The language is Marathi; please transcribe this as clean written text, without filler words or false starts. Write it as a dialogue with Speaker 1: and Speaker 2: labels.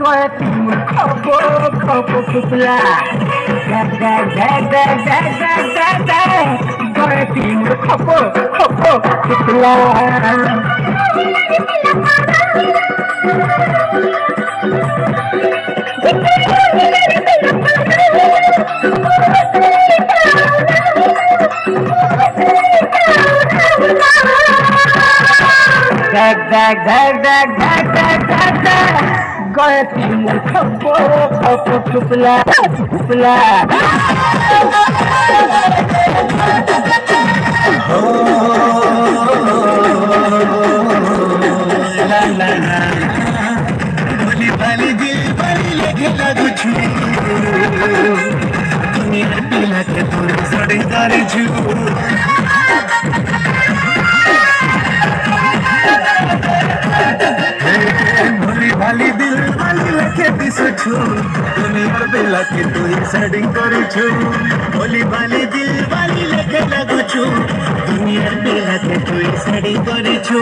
Speaker 1: गळती खप खप फुटला गळती खप खप फुटला गळती खप खप फुटला फुटला
Speaker 2: भोली भाली दिल वाली लगे लागू छू मेरा पीला के तोरे सड़े तारे छू भोली भाली दिल वाली लगे दिसो छू मेरा पीला के तोरे सड़े तारे छू भोली भाली दिल वाली लगे लागू छू दुनिया पीला के तोरे सड़े तारे छू